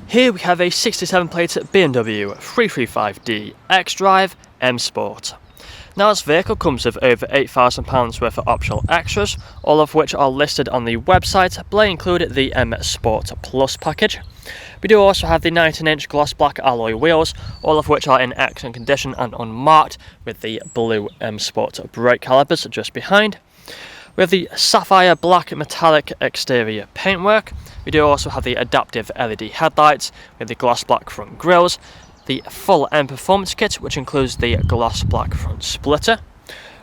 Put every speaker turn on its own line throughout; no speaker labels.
Here we have a 67 plate BMW 335D XDRIVE M Sport. Now this vehicle comes with over £8,000 worth of optional extras, all of which are listed on the website, but they include the M Sport Plus package. We do also have the 19-inch gloss black alloy wheels, all of which are in excellent condition and unmarked, with the blue M Sport brake calipers just behind. We have the sapphire black metallic exterior paintwork. We do also have the adaptive LED headlights with the gloss black front grills, the full M Performance kit, which includes the gloss black front splitter.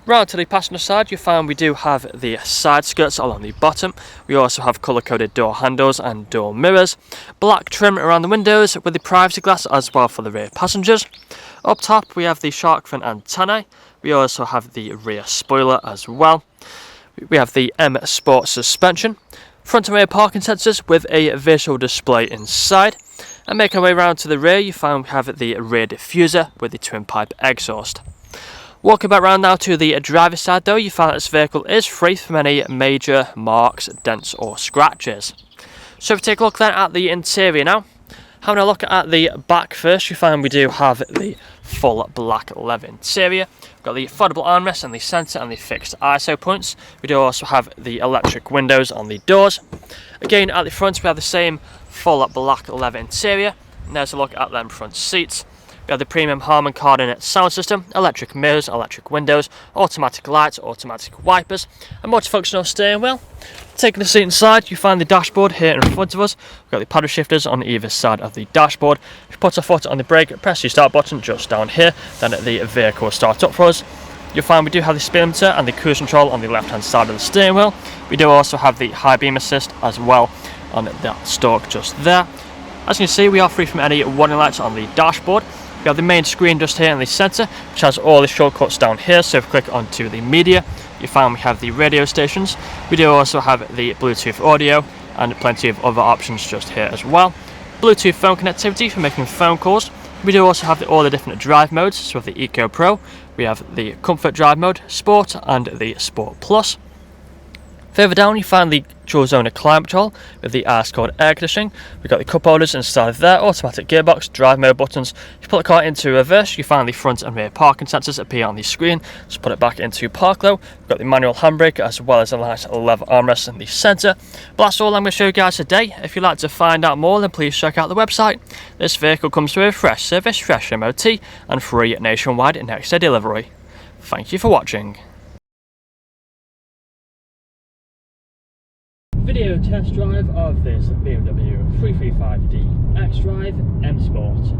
Round to the passenger side, you find we do have the side skirts along the bottom. We also have colour-coded door handles and door mirrors, black trim around the windows with the privacy glass as well for the rear passengers. Up top we have the shark fin antennae. We also have the rear spoiler as well. We have the M Sport suspension, front and rear parking sensors with a visual display inside. And making our way around to the rear, you find we have the rear diffuser with the twin pipe exhaust. Walking back round now to the driver's side though, you find that this vehicle is free from any major marks, dents or scratches. So if we take a look then at the interior now, having a look at the back first, you find we do have the full black leather interior. We've got the foldable armrest and the centre and the fixed ISO points. We do also have the electric windows on the doors. Again at the front we have the same full black leather interior. And there's a look at them front seats. We have the premium Harman Kardon sound system, electric mirrors, electric windows, automatic lights, automatic wipers, a multifunctional steering wheel. Taking the seat inside, you find the dashboard here in front of us. We've got the paddle shifters on either side of the dashboard. If you put a foot on the brake, press your start button just down here, then the vehicle will start up for us. You'll find we do have the speed limiter and the cruise control on the left hand side of the steering wheel. We do also have the high beam assist as well on that stalk just there. As you can see, we are free from any warning lights on the dashboard. We have the main screen just here in the centre, which has all the shortcuts down here. So if we click onto the media, you find we have the radio stations. We do also have the Bluetooth audio and plenty of other options just here as well. Bluetooth phone connectivity for making phone calls. We do also have all the different drive modes. So we have the Eco Pro, we have the Comfort Drive mode, Sport and the Sport Plus. Further down you find the dual zone climate control with the ice-cold air conditioning. We've got the cup holders inside there, automatic gearbox, drive mode buttons. If you put the car into reverse, you find the front and rear parking sensors appear on the screen. Just put it back into park low. We've got the manual handbrake as well as a nice leather armrest in the centre. But that's all I'm going to show you guys today. If you'd like to find out more, then please check out the website. This vehicle comes with a fresh service, fresh MOT and free nationwide next day delivery. Thank you for watching. Video test drive of this BMW 335D XDRIVE M Sport.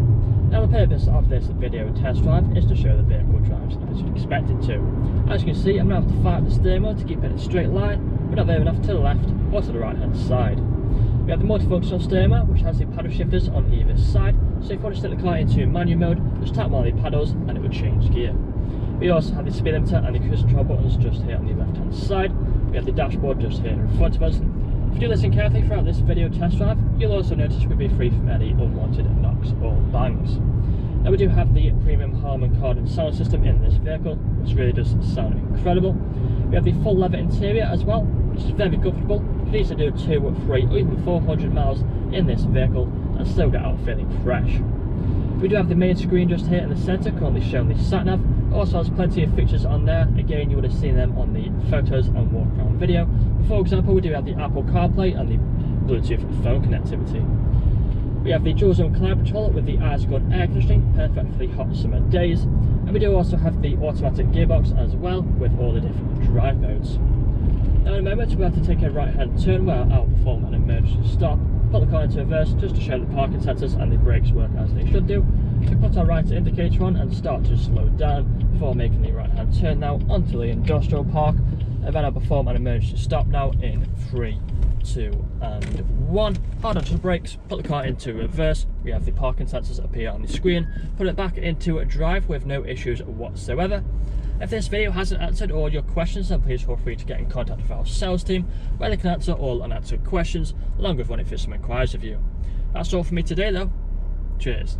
Now the purpose of this video test drive is to show the vehicle drives as you expect it to. As you can see, I'm going to have to fight the steering wheel to keep it in a straight line, but not very enough to the left or to the right hand side. We have the multifunctional steering wheel, which has the paddle shifters on either side, so if you want to stick the car into manual mode, just tap one of the paddles and it will change gear. We also have the speed limiter and the cruise control buttons just here on the left hand side. We have the dashboard just here in front of us. If you do listen carefully throughout this video test drive, you'll also notice we'll be free from any unwanted knocks or bangs. Now we do have the premium Harman Kardon sound system in this vehicle, which really does sound incredible. We have the full leather interior as well, which is very comfortable. You can easily do 2, 3 or even 400 miles in this vehicle and still get out feeling fresh. We do have the main screen just here in the centre, currently showing the sat-nav. Also has plenty of features on there. Again, you would have seen them on the photos and walk around video. For example, we do have the Apple CarPlay and the Bluetooth phone connectivity. We have the dual zone climate control with the ice-cold air conditioning, perfect for the hot summer days. And we do also have the automatic gearbox as well, with all the different drive modes. Now in a moment, we're going to take a right-hand turn where I'll perform an emergency stop. Put the car into reverse just to show the parking sensors and the brakes work as they should do. We put our right indicator on and start to slow down before making the right hand turn now onto the industrial park. And then I'll perform an emergency stop now in 3, 2 and 1. Hard onto the brakes, put the car into reverse. We have the parking sensors appear on the screen. Put it back into a drive with no issues whatsoever. If this video hasn't answered all your questions, then please feel free to get in contact with our sales team, where they can answer all unanswered questions, along with running through some inquiries of you. That's all for me today though. Cheers.